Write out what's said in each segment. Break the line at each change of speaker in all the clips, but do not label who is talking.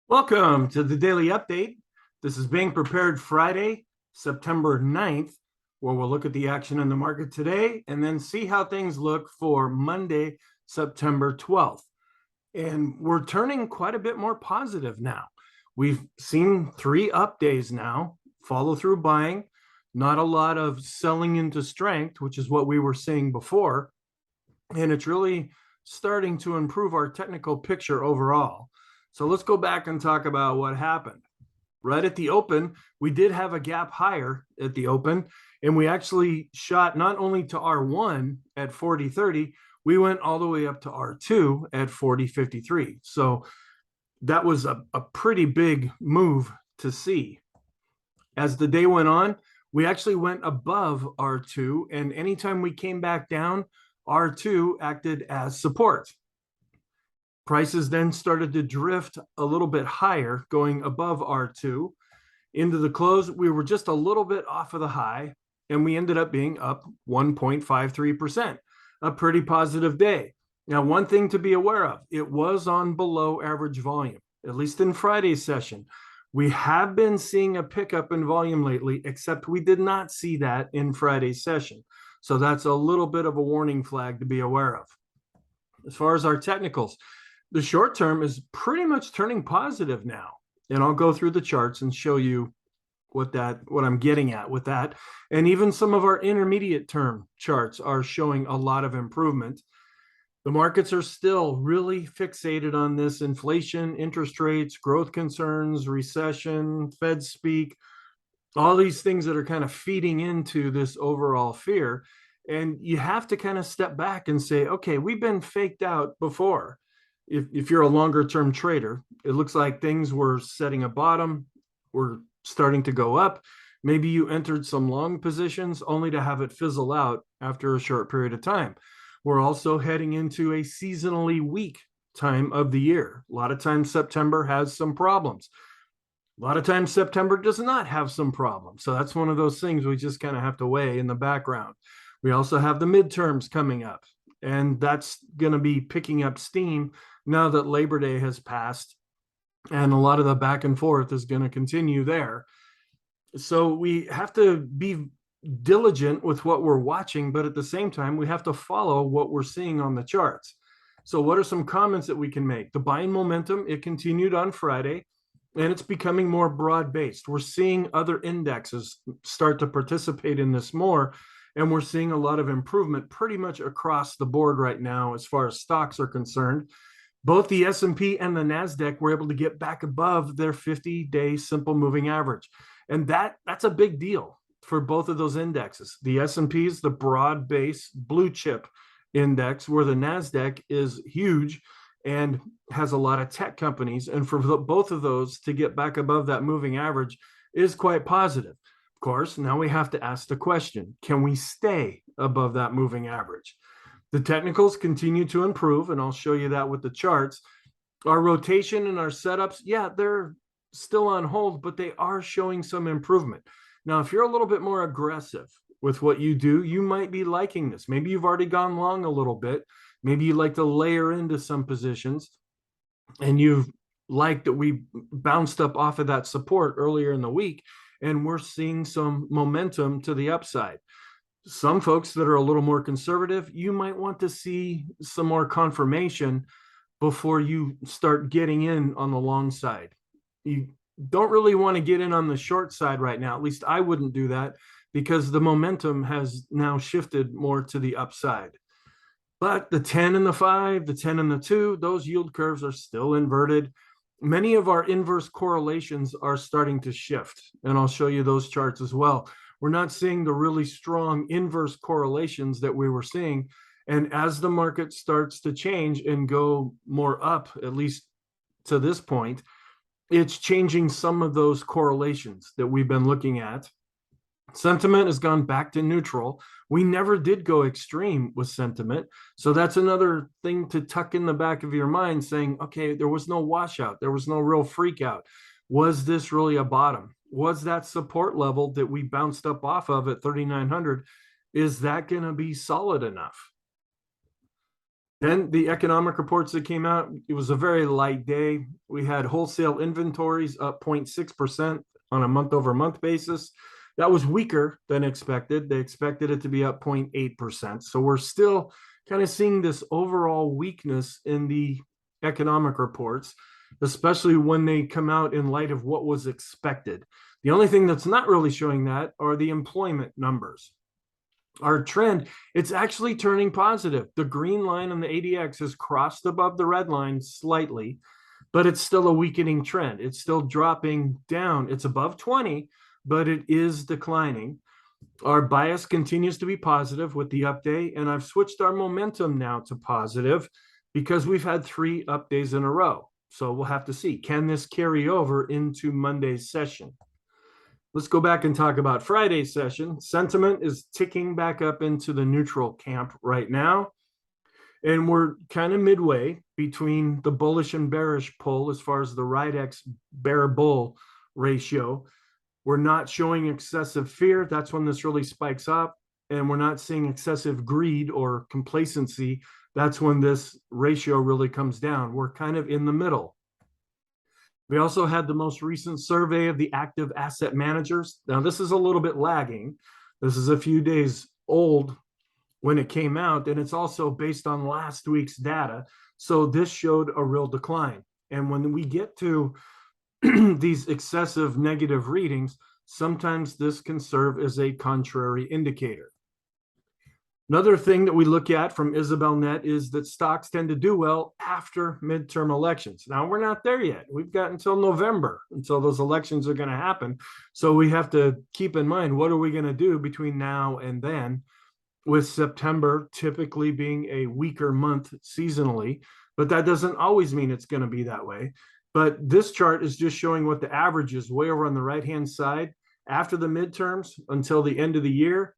Welcome to the Daily Update. This is being prepared Friday, September 9th, where we'll look at the action in the market today and then see how things look for Monday, September 12th. And we're turning quite a bit more positive now. We've seen 3 up days now, follow through buying, not a lot of selling into strength, which is what we were seeing before. And it's really starting to improve our technical picture overall. So let's go back and talk about what happened. Right at the open, we did have a gap higher at the open, and we actually shot not only to R1 at 40.30, we went all the way up to R2 at 40.53. So that was a pretty big move to see. As the day went on, we actually went above R2, and anytime we came back down, R2 acted as support. Prices then started to drift a little bit higher, going above R2. Into the close, we were just a little bit off of the high, and we ended up being up 1.53%, a pretty positive day. Now, one thing to be aware of, it was on below average volume, at least in Friday's session. We have been seeing a pickup in volume lately, except we did not see that in Friday's session. So that's a little bit of a warning flag to be aware of. As far as our technicals, the short term is pretty much turning positive now. And I'll go through the charts and show you what I'm getting at with that. And even some of our intermediate term charts are showing a lot of improvement. The markets are still really fixated on this inflation, interest rates, growth concerns, recession, Fed speak, all these things that are kind of feeding into this overall fear. And you have to kind of step back and say, okay, we've been faked out before. If you're a longer term trader, it looks like things were setting a bottom, we're starting to go up. Maybe you entered some long positions only to have it fizzle out after a short period of time. We're also heading into a seasonally weak time of the year. A lot of times September has some problems. A lot of times September does not have some problems. So that's one of those things we just kind of have to weigh in the background. We also have the midterms coming up, and that's going to be picking up steam now that Labor Day has passed, and a lot of the back and forth is going to continue there. So we have to be diligent with what we're watching, but at the same time, we have to follow what we're seeing on the charts. So what are some comments that we can make? The buying momentum, it continued on Friday, and it's becoming more broad-based. We're seeing other indexes start to participate in this more, and we're seeing a lot of improvement pretty much across the board right now as far as stocks are concerned. Both the S&P and the NASDAQ were able to get back above their 50-day simple moving average. And that's a big deal for both of those indexes. The S&P is the broad base blue chip index, where the NASDAQ is huge and has a lot of tech companies. And for both of those to get back above that moving average is quite positive. Of course, now we have to ask the question, can we stay above that moving average? The technicals continue to improve, and I'll show you that with the charts. Our rotation and our setups, yeah, they're still on hold, but they are showing some improvement. Now, if you're a little bit more aggressive with what you do, you might be liking this. Maybe you've already gone long a little bit. Maybe you like to layer into some positions, and you've liked that we bounced up off of that support earlier in the week, and we're seeing some momentum to the upside. Some folks that are a little more conservative, you might want to see some more confirmation before you start getting in on the long side. You don't really want to get in on the short side right now. At least I wouldn't do that, because the momentum has now shifted more to the upside. But the 10 and the 5, the 10 and the 2, those yield curves are still inverted. Many of our inverse correlations are starting to shift, and I'll show you those charts as well. We're not seeing the really strong inverse correlations that we were seeing. And as the market starts to change and go more up, at least to this point, it's changing some of those correlations that we've been looking at. Sentiment has gone back to neutral. We never did go extreme with sentiment. So that's another thing to tuck in the back of your mind, saying, okay, there was no washout. There was no real freak out. Was this really a bottom? Was that support level that we bounced up off of at 3,900, is that going to be solid enough? Then the economic reports that came out, it was a very light day. We had wholesale inventories up 0.6% on a month over month basis. That was weaker than expected. They expected it to be up 0.8%. So we're still kind of seeing this overall weakness in the economic reports, especially when they come out in light of what was expected. The only thing that's not really showing that are the employment numbers. Our trend, it's actually turning positive. The green line on the ADX has crossed above the red line slightly, but it's still a weakening trend. It's still dropping down. It's above 20, but it is declining. Our bias continues to be positive with the update, and I've switched our momentum now to positive because we've had 3 up days in a row. So we'll have to see, can this carry over into Monday's session? Let's go back and talk about Friday's session. Sentiment is ticking back up into the neutral camp right now. And we're kind of midway between the bullish and bearish pull as far as the Ridex bear bull ratio. We're not showing excessive fear. That's when this really spikes up. And we're not seeing excessive greed or complacency. That's when this ratio really comes down. We're kind of in the middle. We also had the most recent survey of the active asset managers. Now, this is a little bit lagging. This is a few days old when it came out, and it's also based on last week's data. So this showed a real decline. And when we get to these excessive negative readings, sometimes this can serve as a contrary indicator. Another thing that we look at from Isabel Net is that stocks tend to do well after midterm elections. Now, we're not there yet. We've got until November until those elections are going to happen. So we have to keep in mind, what are we going to do between now and then, with September typically being a weaker month seasonally, but that doesn't always mean it's going to be that way. But this chart is just showing what the average is way over on the right-hand side. After the midterms until the end of the year,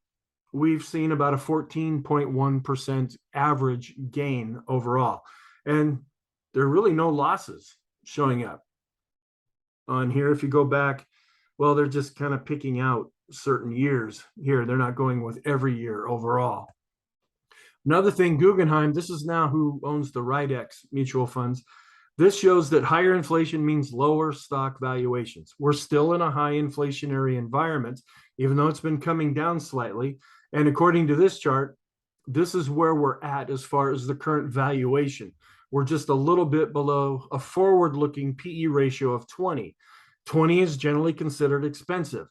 we've seen about a 14.1% average gain overall. And there are really no losses showing up on here. If you go back, well, they're just kind of picking out certain years here. They're not going with every year overall. Another thing, Guggenheim, this is now who owns the Ridex mutual funds. This shows that higher inflation means lower stock valuations. We're still in a high inflationary environment, even though it's been coming down slightly. And according to this chart, this is where we're at as far as the current valuation. We're just a little bit below a forward-looking PE ratio of 20. 20 is generally considered expensive,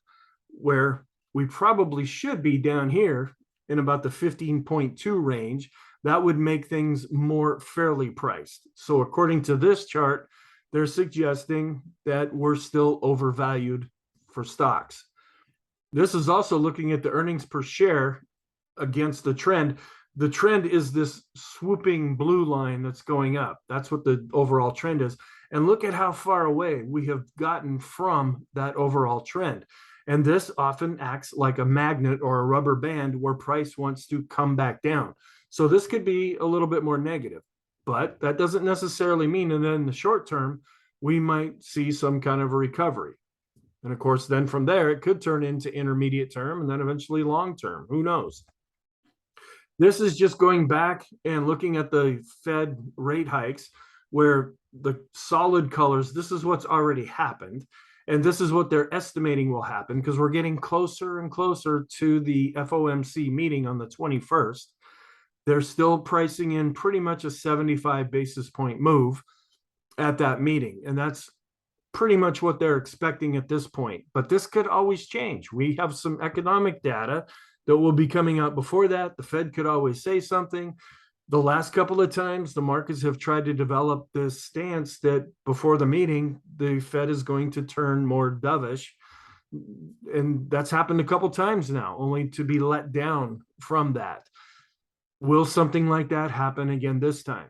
where we probably should be down here in about the 15.2 range. That would make things more fairly priced. So according to this chart, they're suggesting that we're still overvalued for stocks. This is also looking at the earnings per share against the trend. The trend is this swooping blue line that's going up. That's what the overall trend is. And look at how far away we have gotten from that overall trend. And this often acts like a magnet or a rubber band where price wants to come back down. So this could be a little bit more negative, but that doesn't necessarily mean that in the short term, we might see some kind of a recovery. And of course, then from there, it could turn into intermediate term and then eventually long term. Who knows? This is just going back and looking at the Fed rate hikes, where the solid colors, this is what's already happened. And this is what they're estimating will happen, because we're getting closer and closer to the FOMC meeting on the 21st. They're still pricing in pretty much a 75 basis point move at that meeting. And that's pretty much what they're expecting at this point. But this could always change. We have some economic data that will be coming out before that. The Fed could always say something. The last couple of times, the markets have tried to develop this stance that before the meeting, the Fed is going to turn more dovish. And that's happened a couple times now, only to be let down from that. Will something like that happen again this time?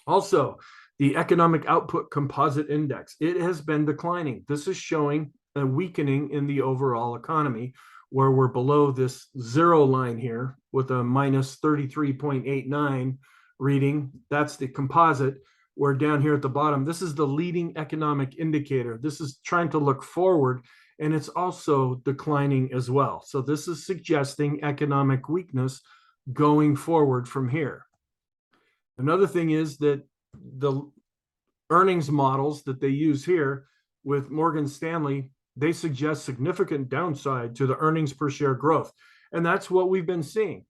Also, the economic output composite index, it has been declining. This is showing a weakening in the overall economy, where we're below this zero line here with a minus 33.89 reading. That's the composite. We're down here at the bottom. This is the leading economic indicator. This is trying to look forward, and it's also declining as well. So this is suggesting economic weakness going forward from here. Another thing is that the earnings models that they use here with Morgan Stanley, they suggest significant downside to the earnings per share growth. And that's what we've been seeing.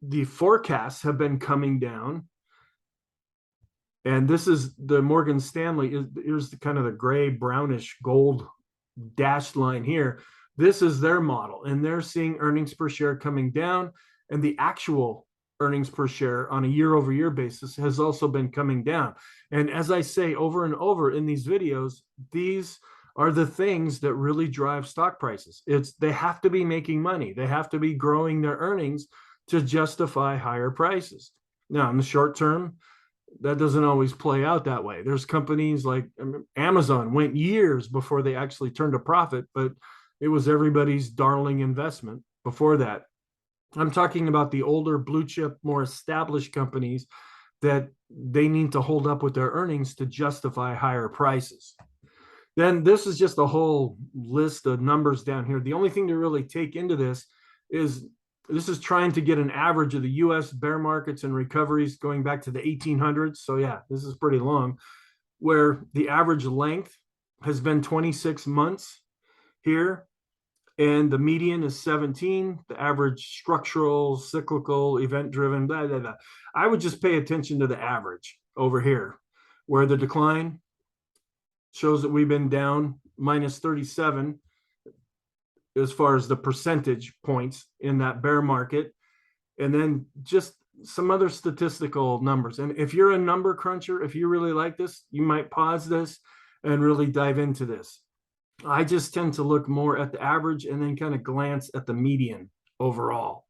The forecasts have been coming down. And this is the Morgan Stanley. Here's the kind of the gray, brownish, gold dashed line here. This is their model, and they're seeing earnings per share coming down, and the actual earnings per share on a year-over-year basis has also been coming down. And as I say over and over in these videos, these are the things that really drive stock prices. They have to be making money. They have to be growing their earnings to justify higher prices. Now, in the short term, that doesn't always play out that way. There's companies like Amazon went years before they actually turned a profit, but it was everybody's darling investment before that. I'm talking about the older blue chip, more established companies that they need to hold up with their earnings to justify higher prices. Then this is just a whole list of numbers down here. The only thing to really take into this is trying to get an average of the U.S. bear markets and recoveries going back to the 1800s. So yeah, this is pretty long, where the average length has been 26 months here, and the median is 17. The average structural, cyclical, event-driven, blah, blah, blah. I would just pay attention to the average over here, where the decline shows that we've been down minus 37 as far as the percentage points in that bear market. And then just some other statistical numbers. And if you're a number cruncher, if you really like this, you might pause this and really dive into this. I just tend to look more at the average and then kind of glance at the median overall.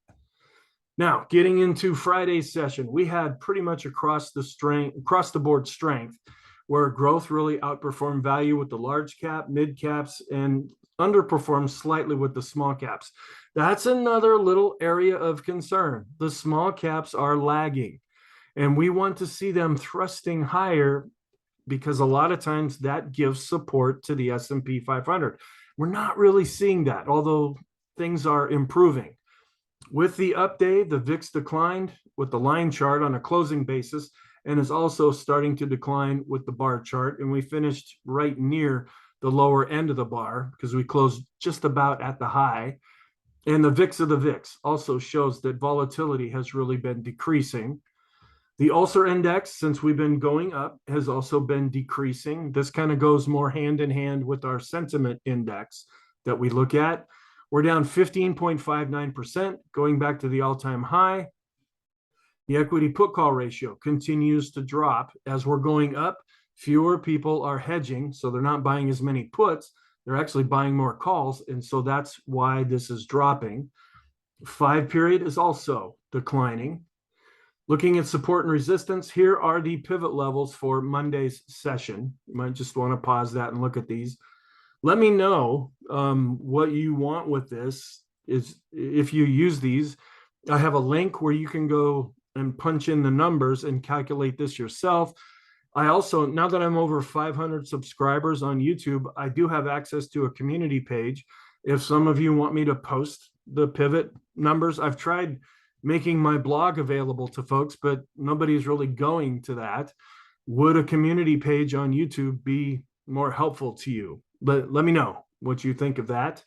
Now, getting into Friday's session, we had pretty much across the board strength, where growth really outperformed value with the large cap, mid caps, and underperformed slightly with the small caps. That's another little area of concern. The small caps are lagging, and we want to see them thrusting higher because a lot of times that gives support to the S&P 500. We're not really seeing that, although things are improving. With the update, the VIX declined with the line chart on a closing basis and is also starting to decline with the bar chart. And we finished right near the lower end of the bar because we closed just about at the high. And the VIX of the VIX also shows that volatility has really been decreasing. The Ulcer Index, since we've been going up, has also been decreasing. This kind of goes more hand in hand with our sentiment index that we look at. We're down 15.59%, going back to the all-time high. The equity put call ratio continues to drop. As we're going up, fewer people are hedging, so they're not buying as many puts. They're actually buying more calls, and so that's why this is dropping. 5 period is also declining. Looking at support and resistance, here are the pivot levels for Monday's session. You might just want to pause that and look at these. Let me know what you want with this. Is if you use these, I have a link where you can go and punch in the numbers and calculate this yourself. I also, now that I'm over 500 subscribers on YouTube, I do have access to a community page. If some of you want me to post the pivot numbers, I've tried making my blog available to folks, but nobody's really going to that. Would a community page on YouTube be more helpful to you? But let me know what you think of that.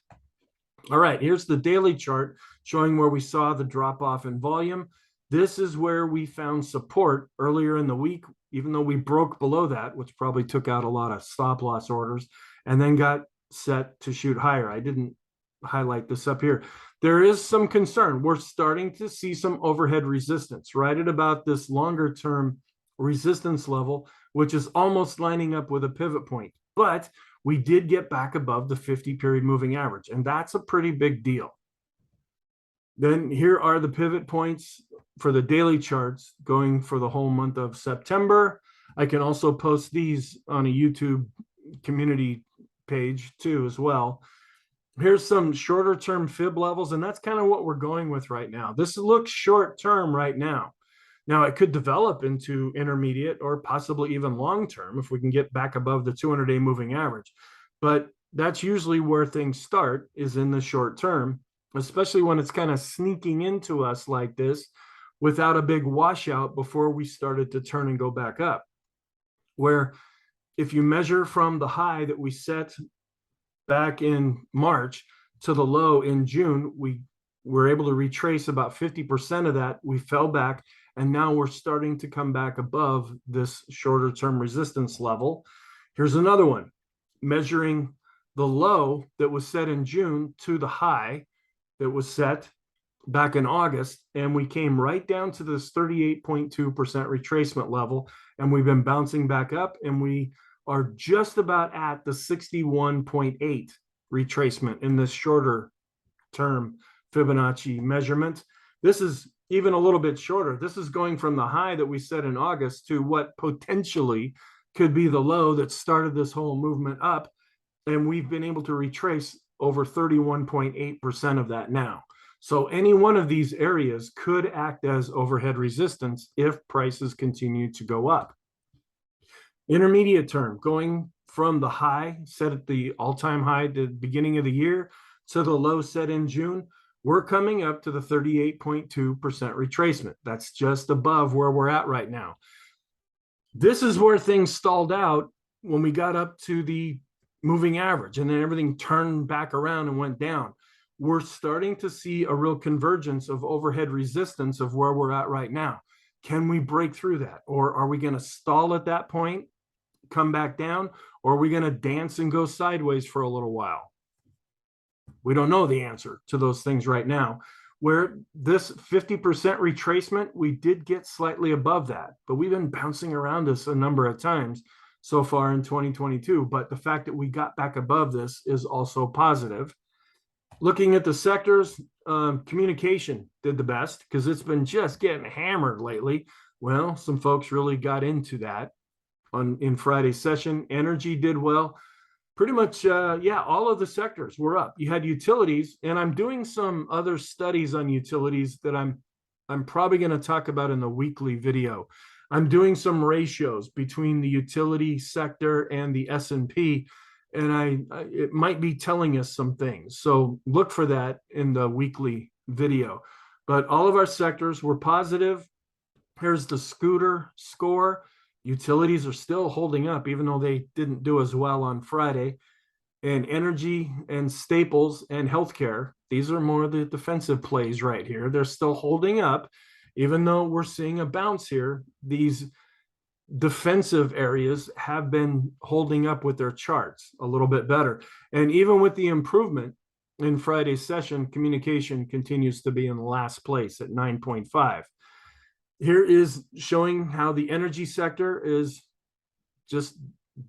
All right, here's the daily chart showing where we saw the drop off in volume. This is where we found support earlier in the week, even though we broke below that, which probably took out a lot of stop loss orders, and then got set to shoot higher. I didn't highlight this up here. There is some concern. We're starting to see some overhead resistance right at about this longer term resistance level, which is almost lining up with a pivot point. But we did get back above the 50 period moving average, and that's a pretty big deal. Then here are the pivot points for the daily charts going for the whole month of September. I can also post these on a YouTube community page too as well. Here's some shorter term fib levels, and that's kind of what we're going with right now. This looks short term right now. Now, it could develop into intermediate or possibly even long term if we can get back above the 200-day moving average. But that's usually where things start, is in the short term, especially when it's kind of sneaking into us like this, without a big washout before we started to turn and go back up. Where if you measure from the high that we set back in March to the low in June, we were able to retrace about 50% of that. We fell back, and now we're starting to come back above this shorter term resistance level. Here's another one, measuring the low that was set in June to the high that was set back in August, and we came right down to this 38.2% retracement level, and we've been bouncing back up, and we are just about at the 61.8 retracement in this shorter term Fibonacci measurement. This is even a little bit shorter. This is going from the high that we set in August to what potentially could be the low that started this whole movement up, and we've been able to retrace over 31.8% of that now. So any one of these areas could act as overhead resistance if prices continue to go up. Intermediate term, going from the high set at the all-time high at the beginning of the year to the low set in June, we're coming up to the 38.2% retracement. That's just above where we're at right now. This is where things stalled out when we got up to the moving average, and then everything turned back around and went down. We're starting to see a real convergence of overhead resistance of where we're at right now. Can we break through that? Or are we going to stall at that point, come back down, or are we going to dance and go sideways for a little while? We don't know the answer to those things right now. Where this 50% retracement, we did get slightly above that, but we've been bouncing around this a number of times so far in 2022. But the fact that we got back above this is also positive. Looking at the sectors, communication did the best because it's been just getting hammered lately. Well, some folks really got into that in Friday's session. Energy did well. Pretty much, yeah, all of the sectors were up. You had utilities, and I'm doing some other studies on utilities that I'm probably going to talk about in the weekly video. I'm doing some ratios between the utility sector and the S&P, and it might be telling us some things. So look for that in the weekly video. But all of our sectors were positive. Here's the scooter score. Utilities are still holding up, even though they didn't do as well on Friday. And energy and staples and healthcare, these are more the defensive plays right here. They're still holding up, even though we're seeing a bounce here. These defensive areas have been holding up with their charts a little bit better. And even with the improvement in Friday's session, communication continues to be in the last place at 9.5. Here is showing how the energy sector is just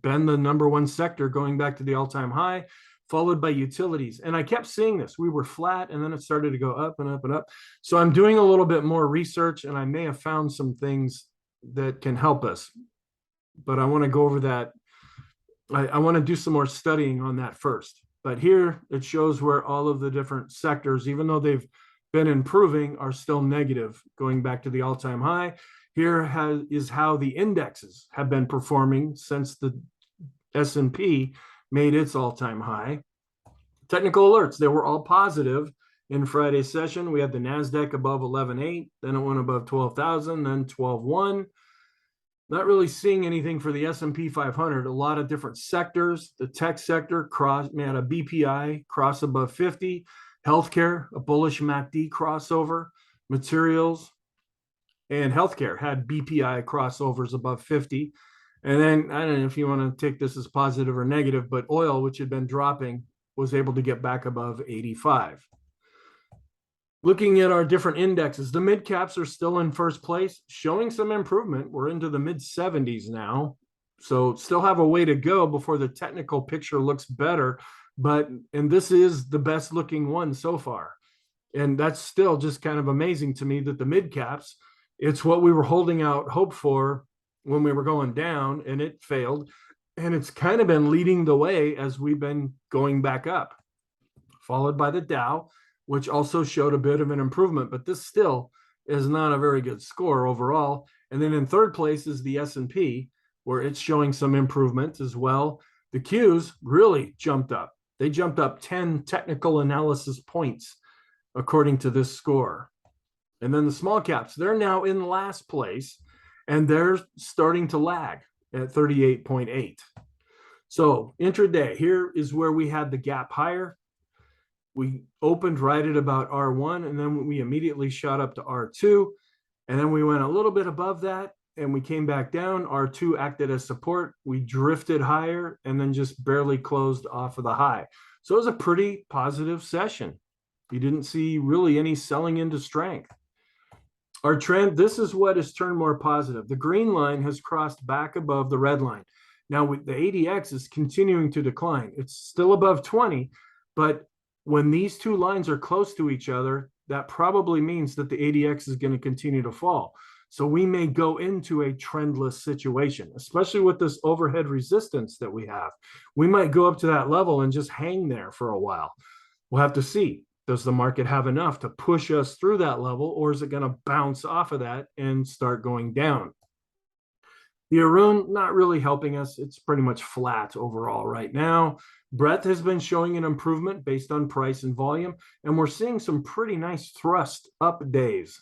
been the number one sector going back to the all-time high, followed by utilities. And I kept seeing this. We were flat, and then it started to go up and up and up. So I'm doing a little bit more research, and I may have found some things that can help us. But I want to go over that. I want to do some more studying on that first. But here it shows where all of the different sectors, even though they've been improving, are still negative going back to the all-time high. Here is how the indexes have been performing since the S&P made its all-time high. Technical alerts, they were all positive in Friday's session. We had the NASDAQ above 11.8, then it went above 12,000, then 12.1. Not really seeing anything for the S&P 500. A lot of different sectors. The tech sector had a BPI cross above 50. Healthcare, a bullish MACD crossover. Materials and healthcare had BPI crossovers above 50. And then, I don't know if you want to take this as positive or negative, but oil, which had been dropping, was able to get back above 85. Looking at our different indexes, the mid caps are still in first place, showing some improvement. We're into the mid 70s now. So still have a way to go before the technical picture looks better. And this is the best looking one so far. And that's still just kind of amazing to me that the mid caps, it's what we were holding out hope for when we were going down, and it failed. And it's kind of been leading the way as we've been going back up, followed by the Dow, which also showed a bit of an improvement, but this still is not a very good score overall. And then in third place is the S&P, where it's showing some improvement as well. The Qs really jumped up. They jumped up 10 technical analysis points according to this score. And then the small caps, they're now in last place, and they're starting to lag at 38.8. So intraday, here is where we had the gap higher. We opened right at about R1, and then we immediately shot up to R2. And then we went a little bit above that, and we came back down. R2 acted as support. We drifted higher and then just barely closed off of the high. So it was a pretty positive session. You didn't see really any selling into strength. Our trend, this is what has turned more positive. The green line has crossed back above the red line. Now, the ADX is continuing to decline. It's still above 20, but when these two lines are close to each other, that probably means that the ADX is going to continue to fall. So we may go into a trendless situation, especially with this overhead resistance that we have. We might go up to that level and just hang there for a while. We'll have to see. Does the market have enough to push us through that level, or is it going to bounce off of that and start going down? The Arun, not really helping us. It's pretty much flat overall right now. Breadth has been showing an improvement based on price and volume, and we're seeing some pretty nice thrust up days.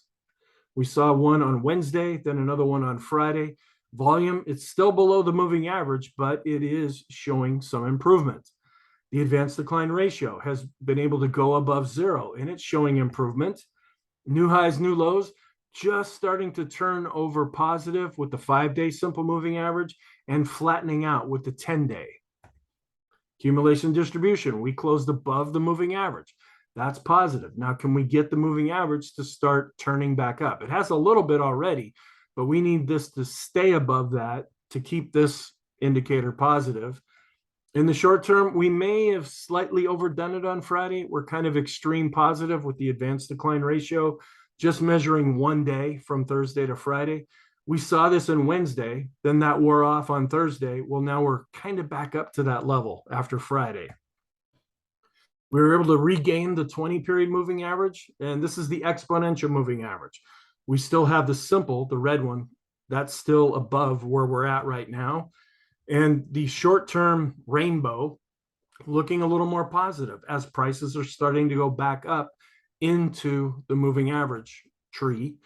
We saw one on Wednesday, then another one on Friday. Volume, it's still below the moving average, but it is showing some improvement. The advanced decline ratio has been able to go above 0, and it's showing improvement. New highs, new lows, just starting to turn over positive with the 5-day simple moving average and flattening out with the 10-day. Accumulation distribution, we closed above the moving average. That's positive. Now, can we get the moving average to start turning back up? It has a little bit already, but we need this to stay above that to keep this indicator positive. In the short term, we may have slightly overdone it on Friday. We're kind of extreme positive with the advanced decline ratio, just measuring 1 day from Thursday to Friday. We saw this on Wednesday, then that wore off on Thursday. Well, now we're kind of back up to that level after Friday. We were able to regain the 20-period moving average, and this is the exponential moving average. We still have the simple, the red one, that's still above where we're at right now. And the short-term rainbow looking a little more positive as prices are starting to go back up into the moving average tree.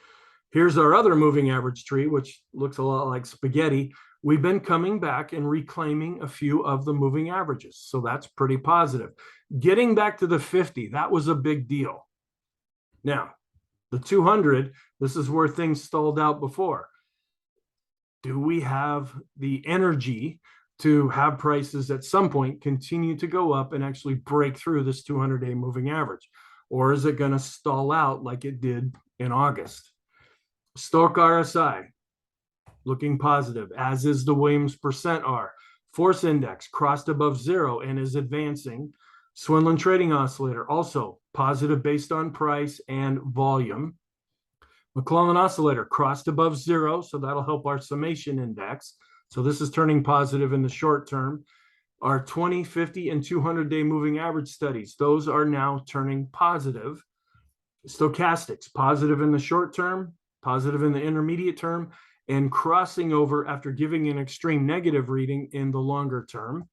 Here's our other moving average tree, which looks a lot like spaghetti. We've been coming back and reclaiming a few of the moving averages. So that's pretty positive. Getting back to the 50, that was a big deal. Now, the 200, this is where things stalled out before. Do we have the energy to have prices at some point continue to go up and actually break through this 200-day moving average? Or is it going to stall out like it did in August? Stochc RSI, looking positive, as is the Williams percent R. Force index crossed above 0 and is advancing. Swinland trading oscillator, also positive based on price and volume. McClellan oscillator crossed above 0, so that'll help our summation index. So this is turning positive in the short term. Our 20, 50, and 200-day moving average studies, those are now turning positive. Stochastics, positive in the short term, positive in the intermediate term, and crossing over after giving an extreme negative reading in the longer term.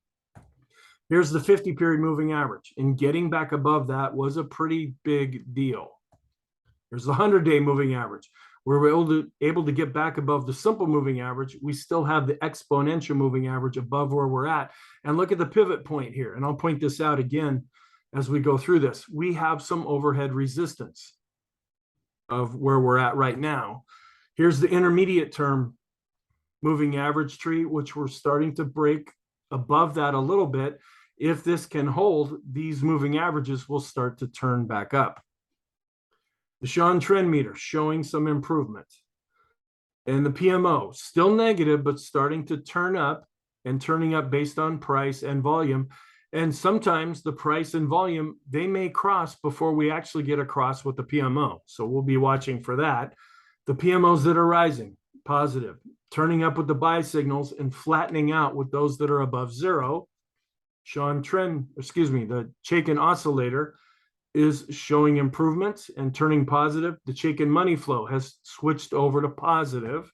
Here's the 50-period moving average, and getting back above that was a pretty big deal. Here's the 100-day moving average. We're able to get back above the simple moving average. We still have the exponential moving average above where we're at. And look at the pivot point here. And I'll point this out again as we go through this. We have some overhead resistance of where we're at right now. Here's the intermediate term moving average tree, which we're starting to break above that a little bit. If this can hold, these moving averages will start to turn back up. The Sean trend meter showing some improvement. And the PMO still negative, but starting to turn up and turning up based on price and volume. And sometimes the price and volume, they may cross before we actually get across with the PMO. So we'll be watching for that. The PMOs that are rising, positive, turning up with the buy signals and flattening out with those that are above 0. The Chaikin oscillator is showing improvements and turning positive. The Chaikin money flow has switched over to positive.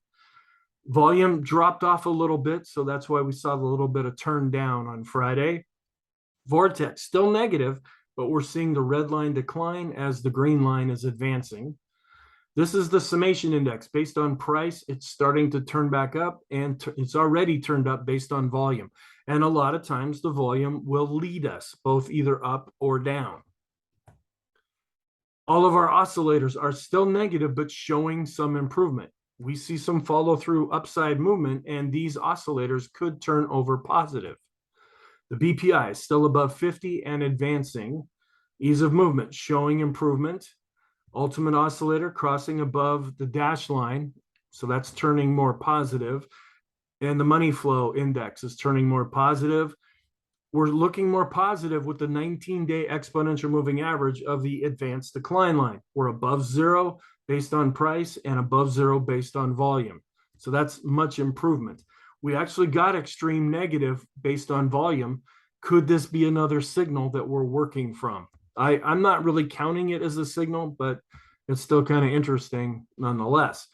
Volume dropped off a little bit, so that's why we saw a little bit of turn down on Friday. Vortex still negative, but we're seeing the red line decline as the green line is advancing. This is the summation index based on price. It's starting to turn back up, and it's already turned up based on volume. And a lot of times the volume will lead us both either up or down. All of our oscillators are still negative, but showing some improvement. We see some follow through upside movement, and these oscillators could turn over positive. The BPI is still above 50 and advancing. Ease of movement showing improvement. Ultimate oscillator crossing above the dash line, so that's turning more positive. And the money flow index is turning more positive. We're looking more positive with the 19-day exponential moving average of the advanced decline line. We're above zero based on price and above zero based on volume. So that's much improvement. We actually got extreme negative based on volume. Could this be another signal that we're working from? I'm not really counting it as a signal, but it's still kind of interesting nonetheless.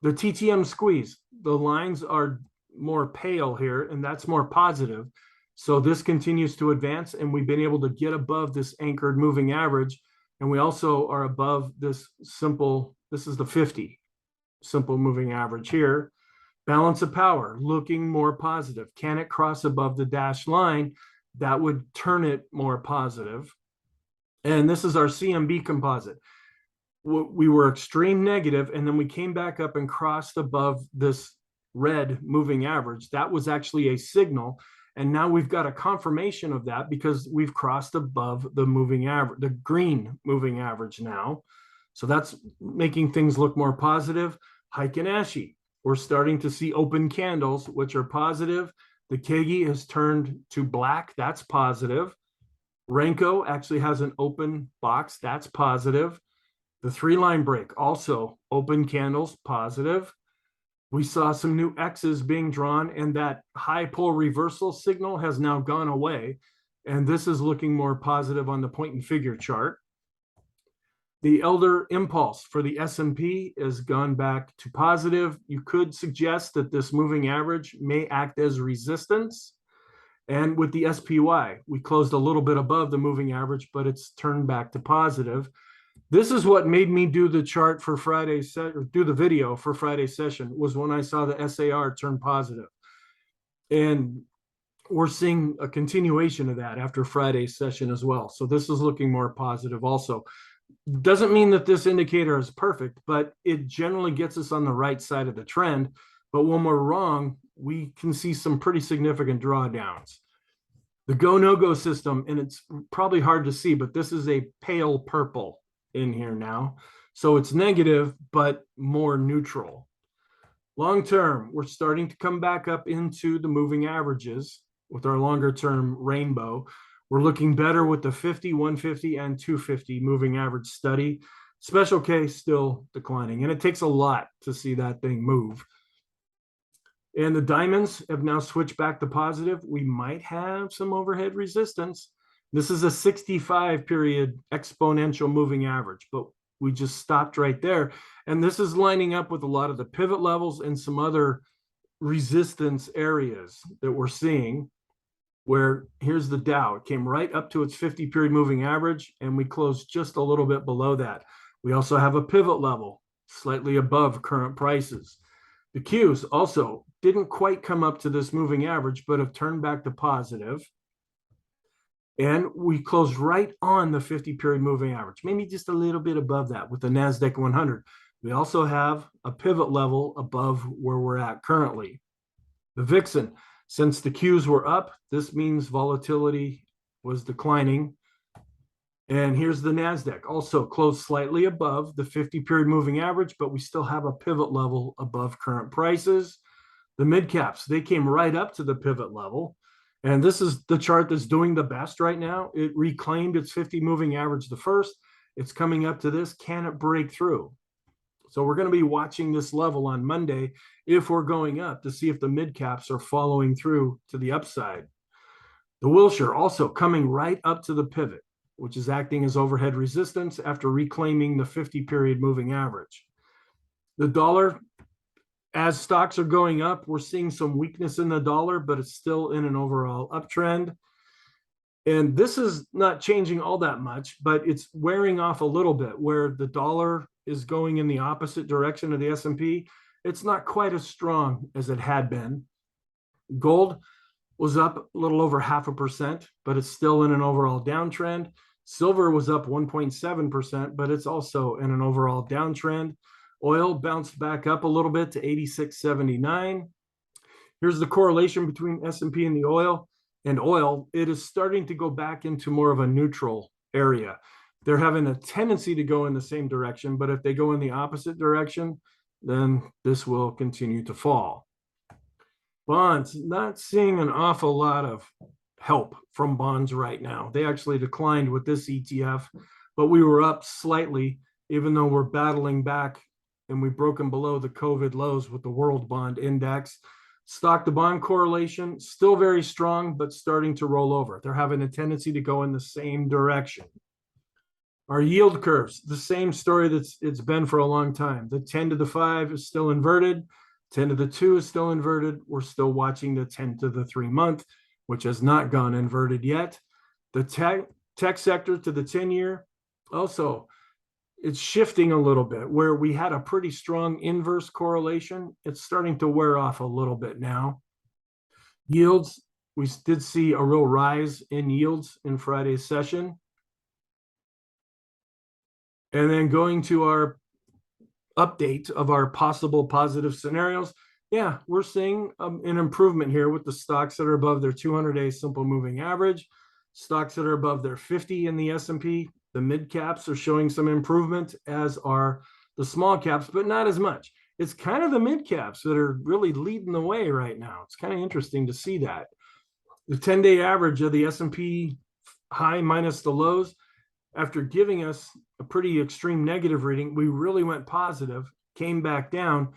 The TTM squeeze, the lines are more pale here, and that's more positive. So this continues to advance, and we've been able to get above this anchored moving average. And we also are above this simple, this is the 50 simple moving average here. Balance of power, looking more positive. Can it cross above the dash line? That would turn it more positive. And this is our CMB composite. We were extreme negative, and then we came back up and crossed above this red moving average. That was actually a signal. And now we've got a confirmation of that because we've crossed above the moving average, the green moving average now. So that's making things look more positive. Heiken Ashi, we're starting to see open candles, which are positive. The Kegi has turned to black. That's positive. Renko actually has an open box. That's positive. The 3-line break, also open candles, positive. We saw some new X's being drawn, and that high pole reversal signal has now gone away. And this is looking more positive on the point and figure chart. The elder impulse for the S&P has gone back to positive. You could suggest that this moving average may act as resistance. And with the SPY, we closed a little bit above the moving average, but it's turned back to positive. This is what made me do the chart for Friday, or do the video for Friday's session, was when I saw the SAR turn positive. And we're seeing a continuation of that after Friday's session as well. So this is looking more positive also. Doesn't mean that this indicator is perfect, but it generally gets us on the right side of the trend. But when we're wrong, we can see some pretty significant drawdowns. The go, no go system, and it's probably hard to see, but this is a pale purple in here now. So it's negative, but more neutral. Long term, we're starting to come back up into the moving averages with our longer term rainbow. We're looking better with the 50, 150, and 250 moving average study. Special case still declining, and it takes a lot to see that thing move. And the diamonds have now switched back to positive. We might have some overhead resistance. This is a 65 period exponential moving average, but we just stopped right there. And this is lining up with a lot of the pivot levels and some other resistance areas that we're seeing, where here's the Dow. It came right up to its 50 period moving average, and we closed just a little bit below that. We also have a pivot level slightly above current prices. The Qs also didn't quite come up to this moving average, but have turned back to positive. And we closed right on the 50 period moving average, maybe just a little bit above that with the NASDAQ 100. We also have a pivot level above where we're at currently. The Vixen, since the Qs were up, this means volatility was declining. And here's the NASDAQ, also closed slightly above the 50 period moving average, but we still have a pivot level above current prices. The mid caps, they came right up to the pivot level. And this is the chart that's doing the best right now. It reclaimed its 50 moving average the first. It's coming up to this. Can it break through? So we're going to be watching this level on Monday if we're going up to see if the mid caps are following through to the upside. The Wilshire also coming right up to the pivot, which is acting as overhead resistance after reclaiming the 50 period moving average. The dollar, as stocks are going up, we're seeing some weakness in the dollar, but it's still in an overall uptrend. And this is not changing all that much, but it's wearing off a little bit, where the dollar is going in the opposite direction of the S&P. It's not quite as strong as it had been. Gold was up a little over 0.5%, but it's still in an overall downtrend. Silver was up 1.7%, but it's also in an overall downtrend. Oil bounced back up a little bit to 86.79. Here's the correlation between S&P and the oil. And oil, it is starting to go back into more of a neutral area. They're having a tendency to go in the same direction, but if they go in the opposite direction, then this will continue to fall. Bonds, not seeing an awful lot of help from bonds right now. They actually declined with this ETF, but we were up slightly, even though we're battling back and we've broken below the COVID lows with the world bond index. Stock to bond correlation, still very strong, but starting to roll over. They're having a tendency to go in the same direction. Our yield curves, the same story that's it's been for a long time. The 10 to the 5 is still inverted. 10 to the 2 is still inverted. We're still watching the 10 to the 3 month, which has not gone inverted yet. The tech sector to the 10-year, also, it's shifting a little bit. Where we had a pretty strong inverse correlation, it's starting to wear off a little bit now. Yields, we did see a real rise in yields in Friday's session. And then going to our update of our possible positive scenarios, yeah, we're seeing an improvement here with the stocks that are above their 200-day simple moving average, stocks that are above their 50 in the S&P. The mid caps are showing some improvement, as are the small caps, but not as much. It's kind of the mid caps that are really leading the way right now. It's kind of interesting to see that. The 10-day average of the S&P high minus the lows, after giving us a pretty extreme negative reading, we really went positive, came back down,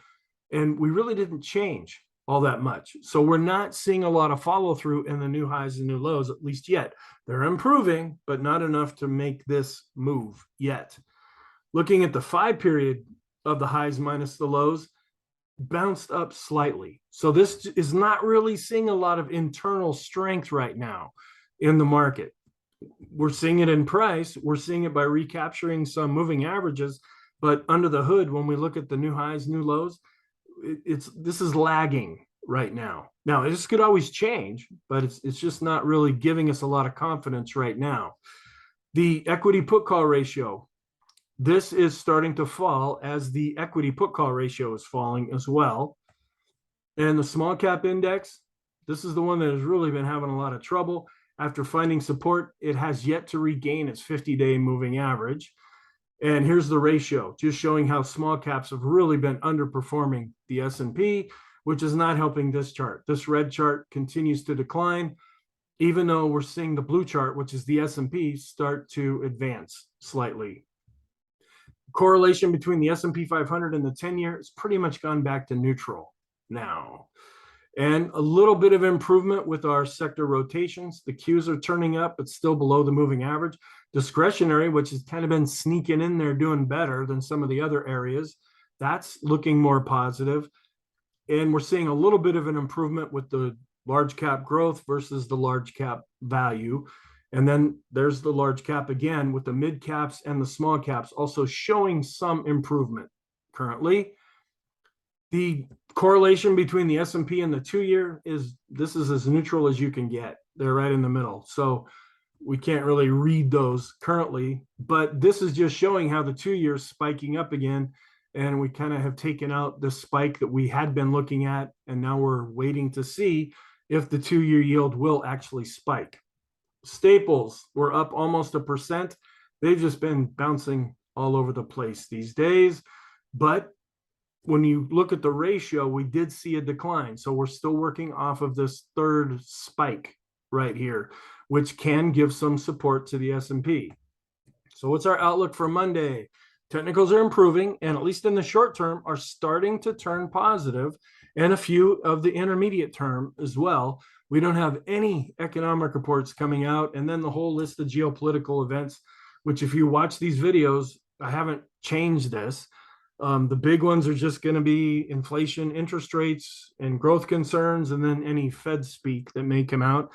and we really didn't change all that much. So we're not seeing a lot of follow through in the new highs and new lows, at least yet. They're improving, but not enough to make this move yet. Looking at the 5 period of the highs minus the lows, bounced up slightly. So this is not really seeing a lot of internal strength right now in the market. We're seeing it in price. We're seeing it by recapturing some moving averages, but under the hood, when we look at the new highs, new lows, this is lagging right now. Now, this could always change, but it's just not really giving us a lot of confidence right now. The equity put call ratio, this is starting to fall as the equity put call ratio is falling as well. And the small cap index, this is the one that has really been having a lot of trouble. After finding support, it has yet to regain its 50-day moving average. And here's the ratio, just showing how small caps have really been underperforming the S&P, which is not helping this chart. This red chart continues to decline, even though we're seeing the blue chart, which is the S&P, start to advance slightly. Correlation between the S&P 500 and the 10-year has pretty much gone back to neutral now. And a little bit of improvement with our sector rotations. The Qs are turning up, but still below the moving average. Discretionary, which has kind of been sneaking in there doing better than some of the other areas, that's looking more positive. And we're seeing a little bit of an improvement with the large cap growth versus the large cap value. And then there's the large cap again with the mid caps and the small caps also showing some improvement currently. The correlation between the S&P and the 2-year is as neutral as you can get. They're right in the middle. So we can't really read those currently, but this is just showing how the 2-year is spiking up again. And we kind of have taken out the spike that we had been looking at. And now we're waiting to see if the 2-year yield will actually spike. Staples were up almost 1%. They've just been bouncing all over the place these days. But when you look at the ratio, we did see a decline. So we're still working off of this third spike right here, which can give some support to the S&P. So what's our outlook for Monday? Technicals are improving, and at least in the short term, are starting to turn positive, and a few of the intermediate term as well. We don't have any economic reports coming out, and then the whole list of geopolitical events, which if you watch these videos, I haven't changed this. The big ones are just going to be inflation, interest rates, and growth concerns, and then any Fed speak that may come out.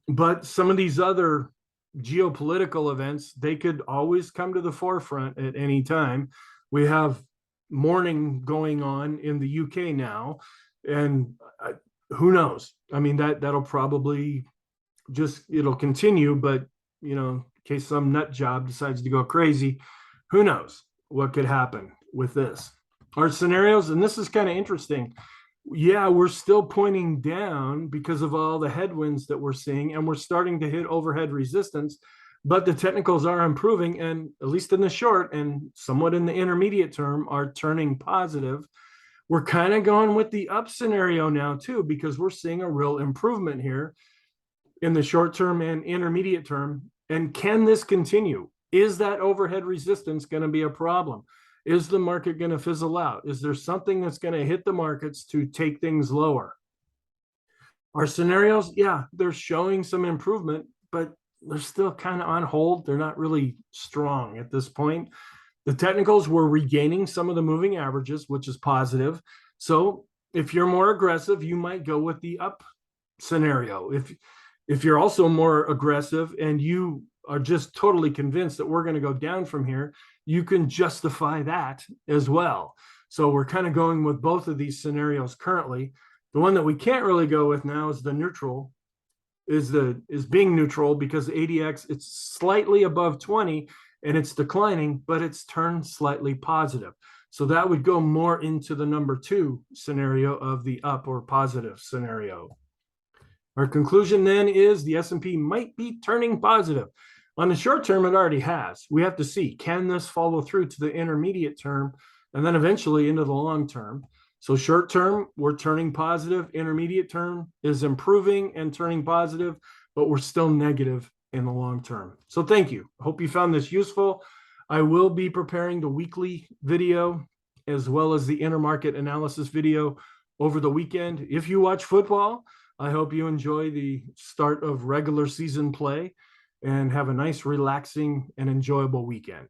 But some of these other geopolitical events, they could always come to the forefront at any time. We have mourning going on in the UK now, and who knows? I mean, that'll probably it'll continue, but in case some nut job decides to go crazy, who knows what could happen with this. Our scenarios, and this is kind of interesting. Yeah, we're still pointing down because of all the headwinds that we're seeing, and we're starting to hit overhead resistance, but the technicals are improving, and at least in the short and somewhat in the intermediate term, are turning positive. We're kind of going with the up scenario now too, because we're seeing a real improvement here in the short term and intermediate term. And can this continue? Is that overhead resistance going to be a problem? Is the market going to fizzle out? Is there something that's going to hit the markets to take things lower? Our scenarios, yeah, they're showing some improvement, but they're still kind of on hold. They're not really strong at this point. The technicals, were regaining some of the moving averages, which is positive. So if you're more aggressive, you might go with the up scenario. If you're also more aggressive and you are just totally convinced that we're going to go down from here, you can justify that as well. So we're kind of going with both of these scenarios currently. The one that we can't really go with now is the neutral, is being neutral, because the ADX, it's slightly above 20 and it's declining, but it's turned slightly positive. So that would go more into the number 2 scenario of the up or positive scenario. Our conclusion then is the S&P might be turning positive. On the short term, it already has. We have to see, can this follow through to the intermediate term and then eventually into the long term? So short term, we're turning positive. Intermediate term is improving and turning positive, but we're still negative in the long term. So thank you. Hope you found this useful. I will be preparing the weekly video as well as the intermarket analysis video over the weekend. If you watch football, I hope you enjoy the start of regular season play and have a nice, relaxing, and enjoyable weekend.